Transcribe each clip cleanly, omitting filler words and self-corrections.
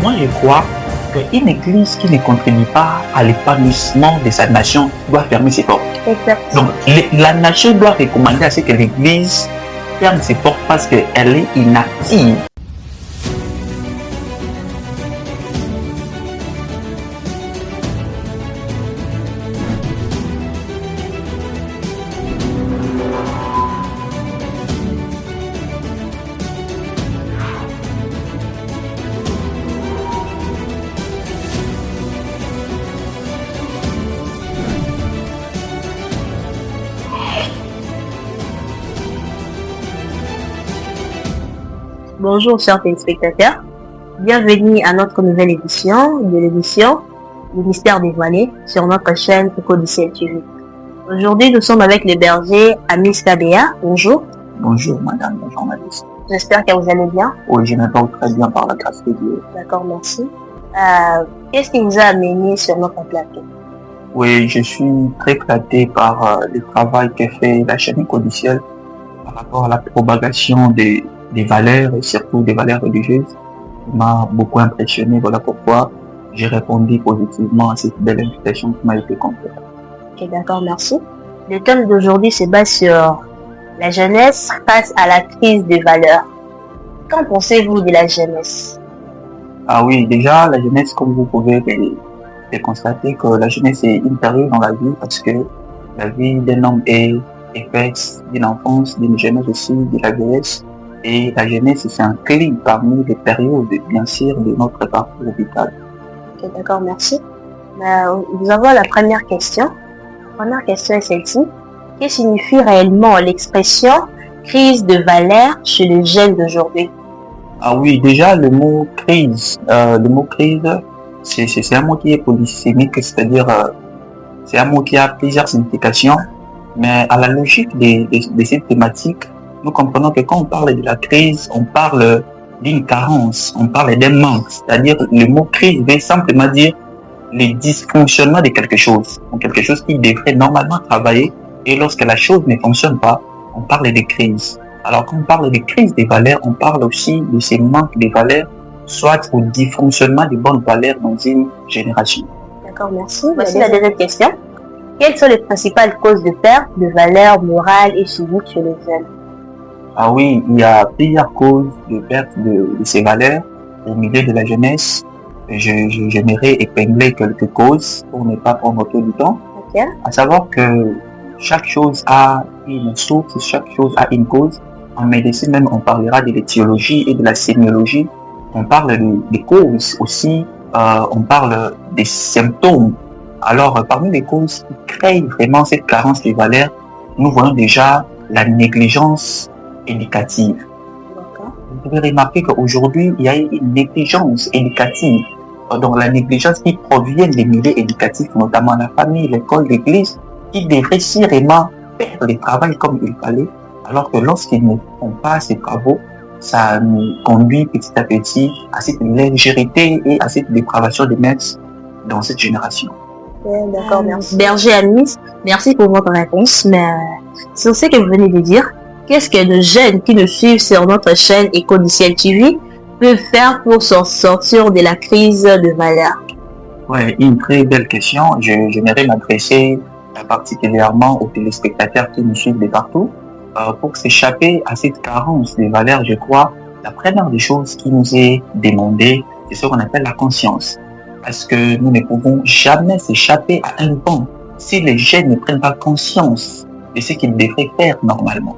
Moi, je crois qu'une église qui ne contribue pas à l'épanouissement de sa nation doit fermer ses portes. Exactement. Donc, la nation doit recommander à ce que l'église ferme ses portes parce qu'elle est inactive. Bonjour chers téléspectateurs, bienvenue à notre nouvelle édition de l'émission Le Mystère dévoilé sur notre chaîne Eco du Ciel TV. Aujourd'hui, nous sommes avec le berger Amis Tabea. Bonjour. Bonjour madame la journaliste. J'espère que vous allez bien. Oui, je me porte très bien par la grâce de Dieu. D'accord, merci. Qu'est-ce qui vous a amené sur notre plateau? Oui, je suis très flatté par le travail que fait la chaîne Eco du Ciel par rapport à la propagation des valeurs et surtout des valeurs religieuses. Ça m'a beaucoup impressionné. Voilà pourquoi j'ai répondu positivement à cette belle invitation qui m'a été confiée. Ok, d'accord, merci. Le thème d'aujourd'hui se base sur la jeunesse face à la crise des valeurs. Qu'en pensez-vous de la jeunesse? Ah oui, déjà, la jeunesse, comme vous pouvez le constater, que la jeunesse est une période dans la vie parce que la vie d'un homme est faite d'une enfance, d'une jeunesse aussi, de la vieillesse. Et la jeunesse, c'est un clé parmi les périodes, bien sûr, de notre parcours vital. Ok, d'accord, merci. Nous avons la première question. La première question est celle-ci. Que signifie réellement l'expression crise de valeur chez les jeunes d'aujourd'hui? Ah oui, déjà, le mot crise, c'est un mot qui est polysémique, c'est-à-dire, c'est un mot qui a plusieurs significations, mais à la logique de cette thématique, nous comprenons que quand on parle de la crise, on parle d'une carence, on parle d'un manque. C'est-à-dire, le mot crise veut simplement dire le dysfonctionnement de quelque chose. Donc, quelque chose qui devrait normalement travailler. Et lorsque la chose ne fonctionne pas, on parle de crise. Alors, quand on parle de crise des valeurs, on parle aussi de ces manques de valeurs, soit au dysfonctionnement des bonnes valeurs dans une génération. D'accord, merci. Voici la deuxième question. Quelles sont les principales causes de perte de valeurs morales et civiques chez les jeunes? Ah oui, il y a plusieurs causes de perte de ces valeurs au milieu de la jeunesse. J'aimerais épingler quelques causes pour ne pas prendre trop du temps. Okay. À savoir que chaque chose a une source, chaque chose a une cause. En médecine même, on parlera de l'étiologie et de la sémiologie. On parle des causes aussi, on parle des symptômes. Alors, parmi les causes qui créent vraiment cette carence des valeurs, nous voyons déjà la négligence éducative. Vous pouvez remarquer qu'aujourd'hui, il y a une négligence éducative. Donc la négligence qui provient des milieux éducatifs, notamment la famille, l'école, l'église, qui devraient sûrement faire le travail comme il fallait, alors que lorsqu'ils ne font pas ces travaux, ça nous conduit petit à petit à cette légèreté et à cette dépravation des mœurs dans cette génération. D'accord, merci. Berger Amis, merci pour votre réponse. Mais sur ce que vous venez de dire, qu'est-ce que les jeunes qui nous suivent sur notre chaîne Eco du Ciel TV peuvent faire pour s'en sortir de la crise de valeur? Oui, une très belle question. J'aimerais m'adresser particulièrement aux téléspectateurs qui nous suivent de partout. Pour s'échapper à cette carence de valeurs, je crois, la première des choses qui nous est demandée, c'est ce qu'on appelle la conscience. Parce que nous ne pouvons jamais s'échapper à un bon si les jeunes ne prennent pas conscience de ce qu'ils devraient faire normalement.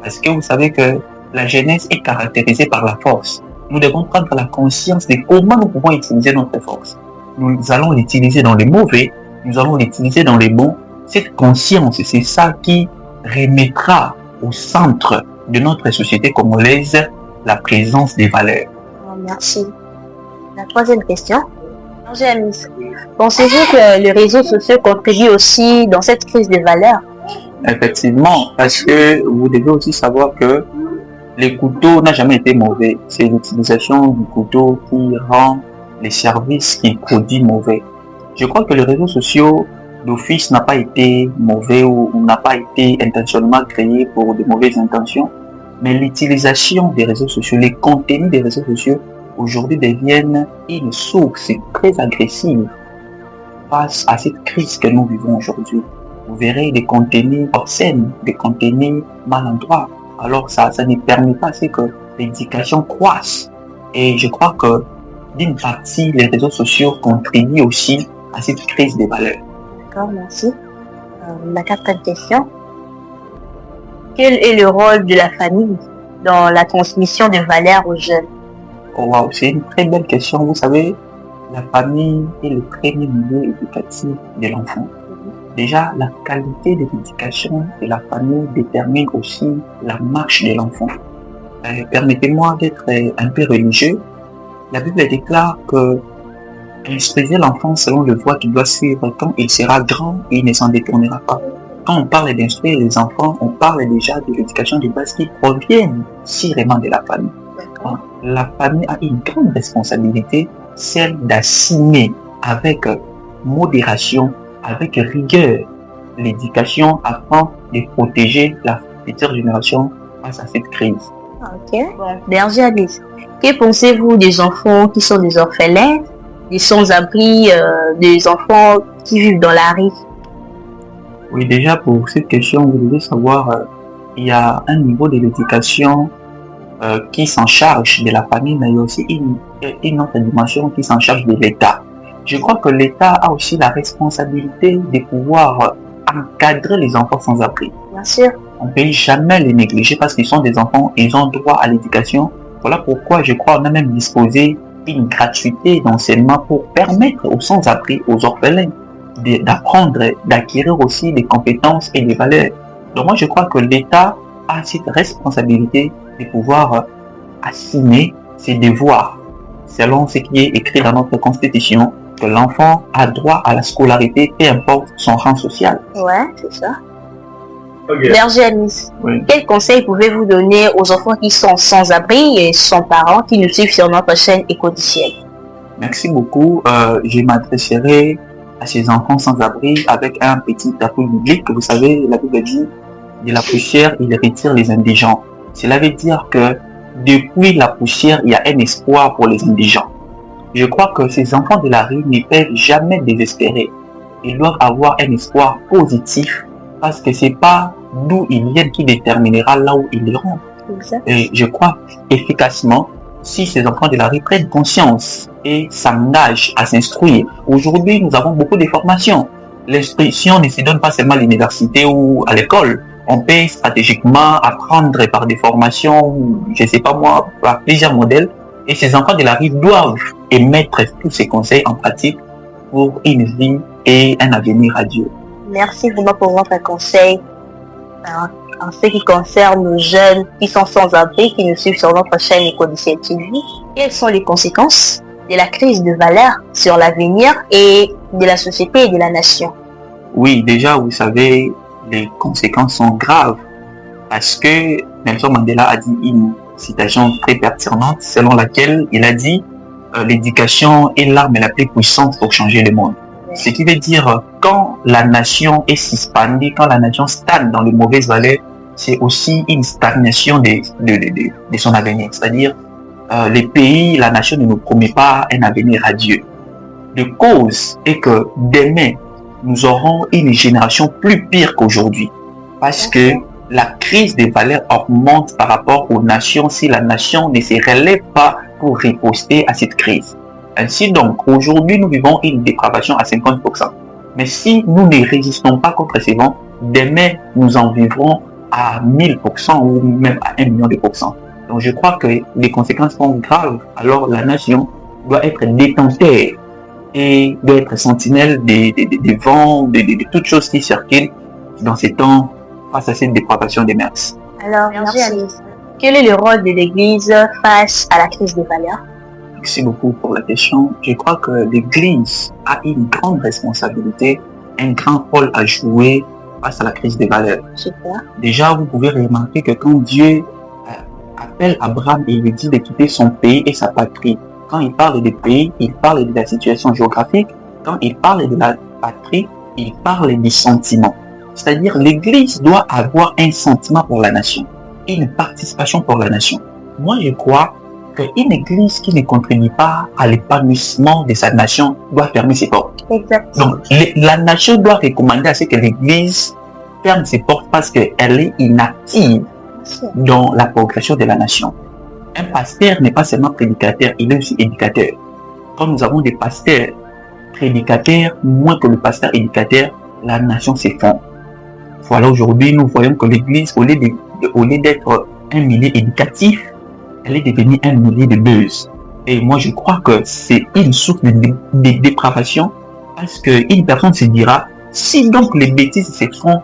Parce que vous savez que la jeunesse est caractérisée par la force. Nous devons prendre la conscience de comment nous pouvons utiliser notre force. Nous allons l'utiliser dans les mauvais, nous allons l'utiliser dans les bons. Cette conscience, c'est ça qui remettra au centre de notre société congolaise la présence des valeurs. Merci. La troisième question. Pensez-vous que les réseaux sociaux contribuent aussi dans cette crise des valeurs? Effectivement, parce que vous devez aussi savoir que le couteau n'a jamais été mauvais. C'est l'utilisation du couteau qui rend les services qui produisent mauvais. Je crois que les réseaux sociaux d'office n'a pas été mauvais ou n'a pas été intentionnellement créé pour de mauvaises intentions. Mais l'utilisation des réseaux sociaux, les contenus des réseaux sociaux aujourd'hui deviennent une source très agressive face à cette crise que nous vivons aujourd'hui. Vous verrez des contenus obscènes, des contenus maladroits. Alors ça ne permet pas que l'éducation croisse. Et je crois que d'une partie, les réseaux sociaux contribuent aussi à cette crise des valeurs. D'accord, merci. La quatrième question. Quel est le rôle de la famille dans la transmission de valeurs aux jeunes? Oh wow, c'est une très belle question. Vous savez, la famille est le premier milieu éducatif de l'enfant. Déjà, la qualité de l'éducation de la famille détermine aussi la marche de l'enfant. Permettez-moi d'être un peu religieux. La Bible déclare que instruisez l'enfant selon le voie qu'il doit suivre. Quand il sera grand, il ne s'en détournera pas. Quand on parle d'instruire les enfants, on parle déjà de l'éducation de base qui proviennent sûrement de la famille. La famille a une grande responsabilité, celle d'assumer avec modération, avec rigueur, l'éducation afin de protéger la future génération face à cette crise. Ok. Berger Alice, que pensez-vous des enfants qui sont des orphelins, des sans-abri, des enfants qui vivent dans la rue? Oui, déjà pour cette question, vous devez savoir, il y a un niveau de l'éducation qui s'en charge de la famille, mais il y a aussi une autre dimension qui s'en charge de l'État. Je crois que l'État a aussi la responsabilité de pouvoir encadrer les enfants sans abri. Bien sûr. On ne peut jamais les négliger parce qu'ils sont des enfants, ils ont droit à l'éducation. Voilà pourquoi je crois qu'on a même disposé d'une gratuité d'enseignement pour permettre aux sans-abri, aux orphelins, d'apprendre, d'acquérir aussi des compétences et des valeurs. Donc moi je crois que l'État a cette responsabilité de pouvoir assumer ses devoirs selon ce qui est écrit dans notre constitution, que l'enfant a droit à la scolarité, peu importe son rang social. Ouais, c'est ça. Okay. Berger Alice, oui. Quel conseil pouvez-vous donner aux enfants qui sont sans abri et sans parents qui nous suivent sur notre chaîne Éco-du-Ciel? Merci beaucoup. Je m'adresserai à ces enfants sans abri avec un petit appui biblique. Vous savez, la Bible dit de la poussière, il retire les indigents. Cela veut dire que depuis la poussière, il y a un espoir pour les indigents. Je crois que ces enfants de la rue ne peuvent jamais désespérer. Ils doivent avoir un espoir positif parce que c'est pas d'où ils viennent qui déterminera là où ils iront. Et je crois efficacement si ces enfants de la rue prennent conscience et s'engagent à s'instruire. Aujourd'hui, nous avons beaucoup de formations. L'instruction ne se donne pas seulement à l'université ou à l'école. On peut stratégiquement apprendre par des formations, je ne sais pas moi, par plusieurs modèles. Et ces enfants de la rue doivent émettre tous ces conseils en pratique pour une vie et un avenir radieux. Merci vraiment pour votre conseil en ce qui concerne nos jeunes qui sont sans abri, qui nous suivent sur notre chaîne Éco-du-Ciel TV. Quelles sont les conséquences de la crise de valeurs sur l'avenir et de la société et de la nation? Oui, déjà, vous savez, les conséquences sont graves parce que Nelson Mandela a dit une citation très pertinente selon laquelle il a dit l'éducation est l'arme la plus puissante pour changer le monde. Ce qui veut dire quand la nation est suspendue, quand la nation stagne dans les mauvaises valeurs, c'est aussi une stagnation de son avenir. C'est-à-dire les pays, la nation ne nous promet pas un avenir radieux. La cause est que demain, nous aurons une génération plus pire qu'aujourd'hui. Parce que la crise des valeurs augmente par rapport aux nations si la nation ne se relève pas pour riposter à cette crise. Ainsi donc, aujourd'hui, nous vivons une dépravation à 50%. Mais si nous ne résistons pas contre ces vents, demain, nous en vivrons à 1000% ou même à 1 million de pourcents. Donc, je crois que les conséquences sont graves. Alors, la nation doit être détenteur et doit être sentinelle des vents, de toutes choses qui circulent dans ces temps face à cette dépravation des mœurs. Alors, merci Alice. Quel est le rôle de l'Église face à la crise des valeurs? Merci beaucoup pour la question. Je crois que l'Église a une grande responsabilité, un grand rôle à jouer face à la crise des valeurs. Super. Déjà, vous pouvez remarquer que quand Dieu appelle Abraham et lui dit de quitter son pays et sa patrie, quand il parle des pays, il parle de la situation géographique. Quand il parle de la patrie, il parle du sentiment. C'est-à-dire, l'Église doit avoir un sentiment pour la nation, une participation pour la nation. Moi, je crois qu'une église qui ne contribue pas à l'épanouissement de sa nation doit fermer ses portes. Exactement. Donc, la nation doit recommander à ce que l'église ferme ses portes parce qu'elle est inactive dans la progression de la nation. Un pasteur n'est pas seulement prédicateur, il est aussi éducateur. Quand nous avons des pasteurs prédicateurs, moins que le pasteur éducateur, la nation s'effondre. Voilà, aujourd'hui, nous voyons que l'église, au lieu d'être un milieu éducatif, elle est devenue un milieu de buzz. Et moi, je crois que c'est une source de dépravation parce qu'une personne se dira, si donc les bêtises se font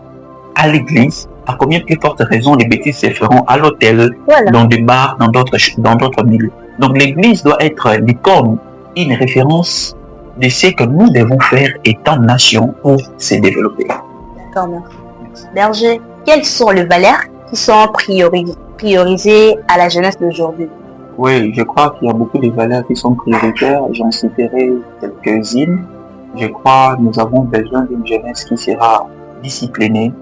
à l'église, à combien plus forte raison les bêtises se feront à l'hôtel, dans des bars, dans d'autres milieux. Donc l'église doit être l'icône, une référence de ce que nous devons faire étant nation pour se développer. D'accord, merci. Berger, quelles sont les valeurs qui sont priorisées à la jeunesse d'aujourd'hui? Oui, je crois qu'il y a beaucoup de valeurs qui sont prioritaires. J'en citerai quelques-unes. Je crois que nous avons besoin d'une jeunesse qui sera disciplinée,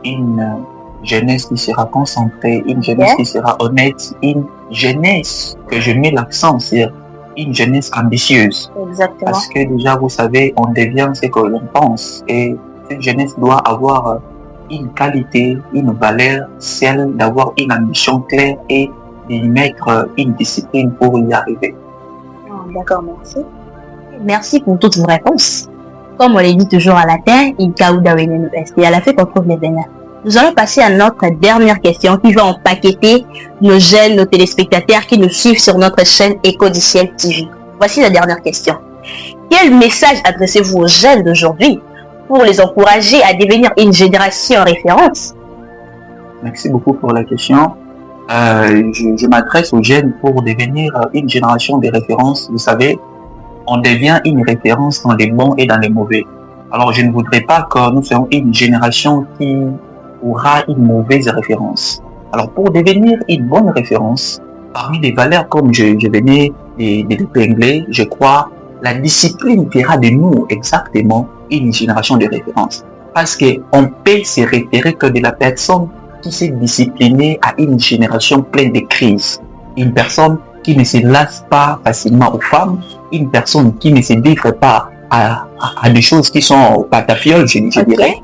une jeunesse qui sera concentrée, une jeunesse qui sera honnête, une jeunesse que je mets l'accent sur une jeunesse ambitieuse. Exactement. Parce que déjà, vous savez, on devient ce que l'on pense et cette jeunesse doit avoir une qualité, une valeur, celle d'avoir une ambition claire et d'y mettre une discipline pour y arriver. D'accord, merci. Merci pour toutes vos réponses. Comme on les dit toujours à latin, il cauda veneno est, et à la fin qu'on trouve les vénins. Nous allons passer à notre dernière question qui va empaqueter nos jeunes, nos téléspectateurs qui nous suivent sur notre chaîne Écho du Ciel TV. Voici la dernière question. Quel message adressez-vous aux jeunes d'aujourd'hui pour les encourager à devenir une génération référence? Merci beaucoup pour la question. Je m'adresse aux jeunes pour devenir une génération de référence. Vous savez, on devient une référence dans les bons et dans les mauvais. Alors, je ne voudrais pas que nous soyons une génération qui aura une mauvaise référence. Alors, pour devenir une bonne référence, parmi les valeurs comme je venais d'épingler, je crois, la discipline fera de nous exactement une génération de référence. Parce qu'on peut se référer que de la personne qui s'est disciplinée à une génération pleine de crises. Une personne qui ne se lasse pas facilement aux femmes, une personne qui ne se livre pas à des choses qui sont patafioles, je dirais,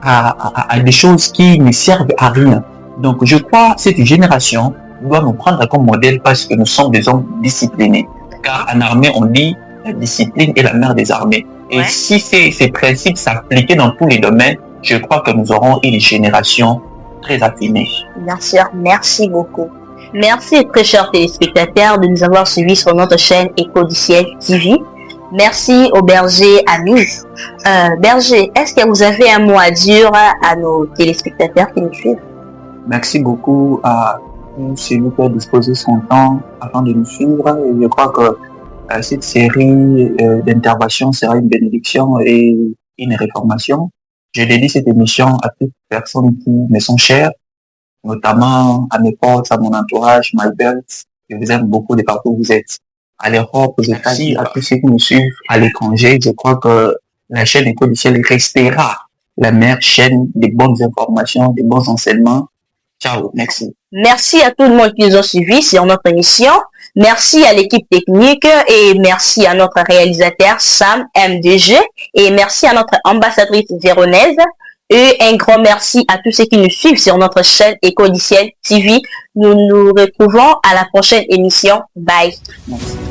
à des choses qui ne servent à rien. Donc je crois que cette génération doit nous prendre comme modèle parce que nous sommes des hommes disciplinés. Car en armée, on dit la discipline est la mère des armées. Et si ces principes s'appliquaient dans tous les domaines, je crois que nous aurons une génération très affinée. Bien sûr, merci beaucoup. Merci très chers téléspectateurs de nous avoir suivis sur notre chaîne Écho du Ciel TV. Merci au berger Amis. Berger, est-ce que vous avez un mot à dire à nos téléspectateurs qui nous suivent? Merci beaucoup à celui qui a disposé son temps afin de nous suivre. Et je crois que cette série d'interventions sera une bénédiction et une réformation. Je dédie cette émission à toutes les personnes qui me sont chères, notamment à mes potes, à mon entourage, my belt. Je vous aime beaucoup de partout où vous êtes. À l'Europe, aux États-Unis, à tous ceux qui nous suivent à l'étranger, je crois que la chaîne Écho du Ciel restera la meilleure chaîne des bonnes informations, des bons enseignements. Ciao, merci. Merci à tout le monde qui nous a suivis sur notre émission. Merci à l'équipe technique et merci à notre réalisateur Sam MDG et merci à notre ambassadrice Véronèse. Et un grand merci à tous ceux qui nous suivent sur notre chaîne Écho du Ciel TV. Nous nous retrouvons à la prochaine émission. Bye. Merci.